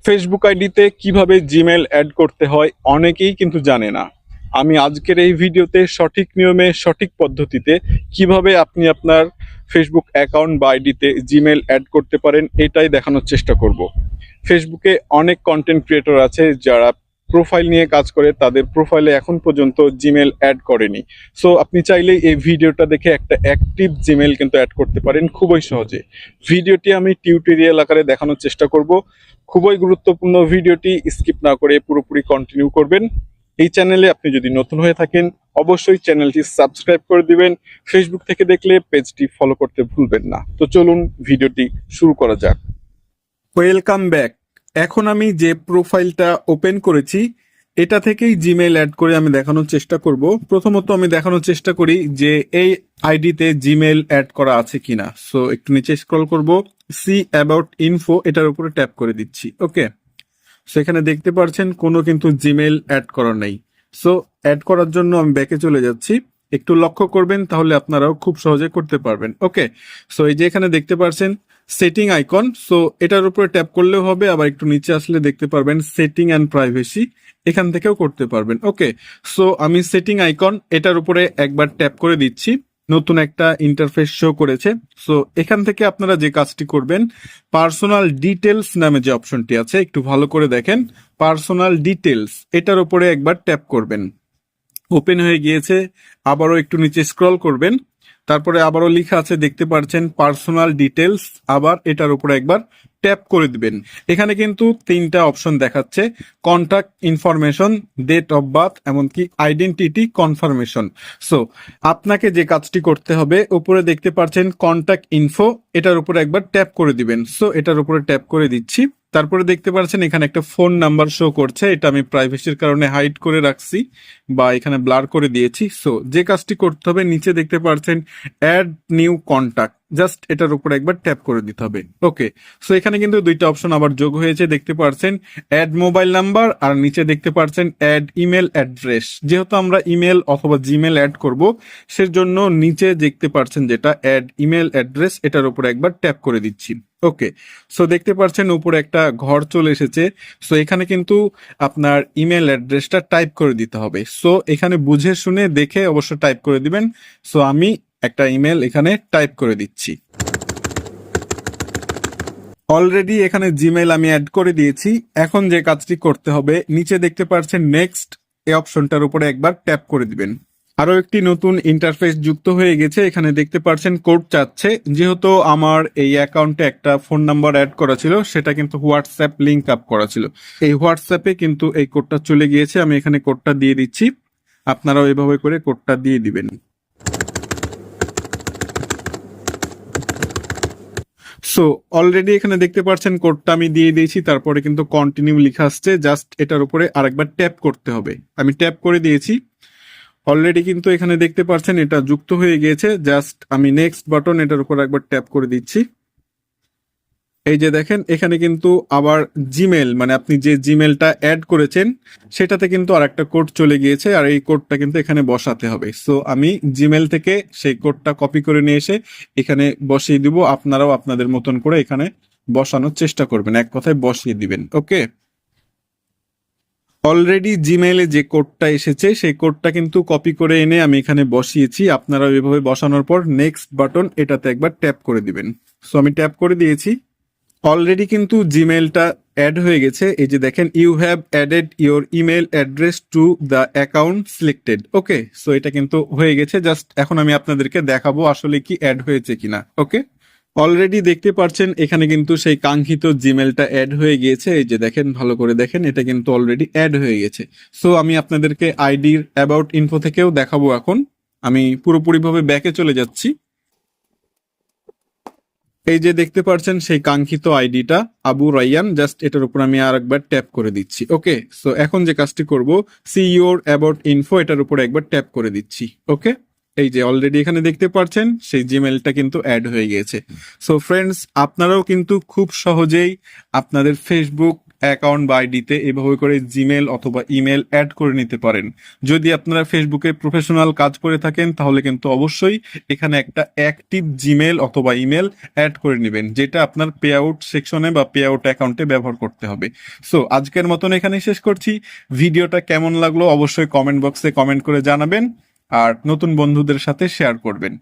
Facebook আইডিতে কিভাবে Gmail add করতে হয় অনেকেই কিন্তু জানে না। আমি আজকের এই ভিডিওতে সঠিক নিয়মে সঠিক পদ্ধতিতে কিভাবে আপনি আপনার ফেসবুক অ্যাকাউন্ট বা আইডিতে জিমেল অ্যাড করতে পারেন এটাই দেখানোর চেষ্টা করব। ফেসবুকে অনেক কন্টেন্ট ক্রিয়েটর আছে যারা প্রোফাইল নিয়ে কাজ করে, তাদের প্রোফাইলে এখন পর্যন্ত জিমেল অ্যাড করেনি। সো আপনি চাইলেই এই ভিডিওটা দেখে একটা অ্যাক্টিভ জিমেল কিন্তু অ্যাড করতে পারেন খুবই সহজে। ভিডিওটি আমি টিউটোরিয়াল আকারে দেখানোর চেষ্টা করব। খুবই গুরুত্বপূর্ণ ভিডিওটি, স্কিপ না করে পুরোপুরি কন্টিনিউ করবেন। এই চ্যানেলে আপনি যদি নতুন হয়ে থাকেন অবশ্যই চ্যানেলটি সাবস্ক্রাইব করে দিবেন। ফেসবুক থেকে দেখলে পেজটি ফলো করতে ভুলবেন না। তো চলুন ভিডিওটি শুরু করা যাক। Welcome back. এখন আমি যে প্রোফাইলটা ওপেন করেছি এটা থেকেই জিমেইল অ্যাড করে আমি দেখানোর চেষ্টা করব। প্রথমত আমি দেখানোর চেষ্টা করি যে এই আইডিতে জিমেইল অ্যাড করা আছে কিনা। সো একটু নিচে স্ক্রল করব, সি অ্যাবাউট ইনফো এটার উপরে ট্যাপ করে দিচ্ছি। ওকে, সেখানে দেখতে পাচ্ছেন কোনো কিন্তু জিমেইল অ্যাড করা নেই। সো অ্যাড করার জন্য আমি ব্যাকে চলে যাচ্ছি। একটু লক্ষ্য করবেন তাহলে আপনারাও খুব সহজে করতে পারবেন। ওকে, সো এই যে এখানে দেখতে পাচ্ছেন সেটিং আইকন, সো এটার উপরে ট্যাপ করলেও হবে, আবার একটু নিচে আসলে দেখতে পারবেন সেটিং অ্যান্ড প্রাইভেসি, এখান থেকেও করতে পারবেন। ওকে, সো আমি সেটিং আইকন এটার উপরে একবার ট্যাপ করে দিচ্ছি। নতুন একটা ইন্টারফেস শো করেছে। সো এখান থেকে আপনারা যে কাজটি করবেন, পার্সোনাল ডিটেলস নামে যে অপশনটি আছে একটু ভালো করে দেখেন, পার্সোনাল ডিটেলস এটার উপরে একবার ট্যাপ করবেন। ওপেন হয়ে গিয়েছে, আবারও একটু নিচে স্ক্রল করবেন, তারপরে আবারও লেখা আছে দেখতে পাচ্ছেন পার্সোনাল ডিটেলস, আবার এটার উপরে একবার ট্যাপ করে দিবেন। এখানে কিন্তু তিনটা অপশন দেখাচ্ছে, contact information, date of birth, এমনকি আইডেন্টিটি কনফার্মেশন। সো আপনাকে যে কাজটি করতে হবে, উপরে দেখতে পাচ্ছেন কন্টাক্ট ইনফো, এটার উপরে একবার ট্যাপ করে দিবেন। সো এটার উপরে ট্যাপ করে দিচ্ছি। তারপরে দেখতে পাচ্ছেন এখানে একটা ফোন নাম্বার শো করছে, এটা আমি প্রাইভেসির কারণে হাইড করে রাখছি বা এখানে ব্লার করে দিয়েছি। সো যে কাজটি করতে হবে, নিচে দেখতে পাচ্ছেন অ্যাড নিউ কন্টাক্ট, জাস্ট এটার উপর একবার ট্যাপ করে দিতে হবে। ওকে, সো এখানে কিন্তু দুইটা অপশন আবার যোগ হয়েছে, দেখতে পাচ্ছেন অ্যাড মোবাইল নাম্বার আর নিচে দেখতে পাচ্ছেন অ্যাড ইমেল অ্যাড্রেস। যেহেতু আমরা ইমেল অথবা জিমেল অ্যাড করব, সেজন্য নিচে দেখতে পাচ্ছেন যেটা অ্যাড ইমেল অ্যাড্রেস, এটার উপর একবার ট্যাপ করে দিচ্ছি। ওকে, সো দেখতে পাচ্ছেন উপরে একটা ঘর চলে এসেছে। সো এখানে কিন্তু আপনার ইমেল অ্যাড্রেসটা টাইপ করে দিতে হবে। সো এখানে বুঝে শুনে দেখে অবশ্য টাইপ করে দিবেন। সো আমি একটা ইমেল এখানে টাইপ করে দিচ্ছি। অলরেডি এখানে জিমেইল আমি অ্যাড করে দিয়েছি। এখন যে কাজটি করতে হবে, নিচে দেখতে পাচ্ছেন নেক্সট, এই অপশনটার উপরে একবার ট্যাপ করে দিবেন। আরো একটি নতুন ইন্টারফেস যুক্ত হয়ে গেছে, এখানে দেখতে পাচ্ছেন কোড চাচ্ছে। যেহেতু আমার এই অ্যাকাউন্টে একটা ফোন নাম্বার অ্যাড করা ছিল, সেটা কিন্তু হোয়াটসঅ্যাপ লিঙ্ক আপ করা ছিল, এই হোয়াটসঅ্যাপে কিন্তু এই কোডটা চলে গিয়েছে। আমি এখানে কোডটা দিয়ে দিচ্ছি, আপনারাও এভাবে করে কোডটা দিয়ে দিবেন। সো অলরেডি এখানে দেখতে পাচ্ছেন কোডটা আমি দিয়ে দিয়েছি, তারপরে কিন্তু কন্টিনিউ লেখা আসছে, জাস্ট এটার উপরে আরেকবার ট্যাপ করতে হবে। আমি ট্যাপ করে দিয়েছি। অলরেডি কিন্তু এখানে দেখতে পাচ্ছেন এটা যুক্ত হয়ে গিয়েছে, জাস্ট আমি নেক্সট বাটন এটার উপর একবার ট্যাপ করে দিচ্ছি। এই যে দেখেন এখানে কিন্তু আবার জিমেল, মানে আপনি যে জিমেলটা অ্যাড করেছেন সেটাতে কিন্তু আর একটা কোড চলে গিয়েছে, আর এই কোডটা কিন্তু এখানে বসাতে হবে। সো আমি জিমেল থেকে সেই কোডটা কপি করে নিয়ে এসে এখানে বসিয়ে দিব। আপনারাও আপনাদের মতন করে এখানে বসানোর চেষ্টা করবেন, এক কথায় বসিয়ে দিবেন। ওকে, অলরেডি জিমেইলে যে কোডটা এসেছে সেই কোডটা কিন্তু কপি করে এনে আমি এখানে বসিয়েছি। আপনারা এভাবে বসানোর পর নেক্সট বাটন এটাতে একবার ট্যাপ করে দিবেন। সো আমি ট্যাপ করে দিয়েছি। অলরেডি কিন্তু জিমেইলটা অ্যাড হয়ে গেছে। এই যে দেখেন you have added your email address to the account selected. Okay, so এটা কিন্তু হয়ে গেছে। জাস্ট এখন আমি আপনাদেরকে দেখাবো আসলে কি অ্যাড হয়েছে কিনা। ওকে, অলরেডি দেখতে পাচ্ছেন এখানে কিন্তু সেই কাঙ্ক্ষিত জিমেলটা অ্যাড হয়ে গিয়েছে। এই যে দেখেন, ভালো করে দেখেন, এটা কিন্তু অলরেডি অ্যাড হয়ে গেছে। সো আমি আপনাদেরকে আইডির অ্যাবাউট ইনফো থেকেও দেখাবো। এখন আমি পুরোপুরিভাবে ব্যাকে চলে যাচ্ছি। এই যে দেখতে পাচ্ছেন সেই কাঙ্ক্ষিত আইডিটা আবু রাইয়ান, জাস্ট এটার উপর আমি আর একবার ট্যাপ করে দিচ্ছি। ওকে, সো এখন যে কাজটি করব, সি ইউর অ্যাবাউট ইনফো এটার উপর একবার ট্যাপ করে দিচ্ছি। ওকে, এই যে অলরেডি এখানে দেখতে পাচ্ছেন সেই জিমেলটা কিন্তু অ্যাড হয়ে গিয়েছে। সো ফ্রেন্ডস, আপনারাও কিন্তু খুব সহজেই আপনাদের ফেসবুক অ্যাকাউন্ট বা আইডিতে এভাবে করে জিমেল অথবা ইমেল অ্যাড করে নিতে পারেন। যদি আপনারা ফেসবুকে প্রফেশনাল কাজ করে থাকেন তাহলে কিন্তু অবশ্যই এখানে একটা অ্যাক্টিভ জিমেল অথবা ইমেল অ্যাড করে নেবেন, যেটা আপনার পে আউট সেকশনে বা পে আউট অ্যাকাউন্টে ব্যবহার করতে হবে। সো আজকের মতন এখানে শেষ করছি। ভিডিওটা কেমন লাগলো অবশ্যই কমেন্ট বক্সে কমেন্ট করে জানাবেন আর নতুন বন্ধুদের সাথে শেয়ার করবেন।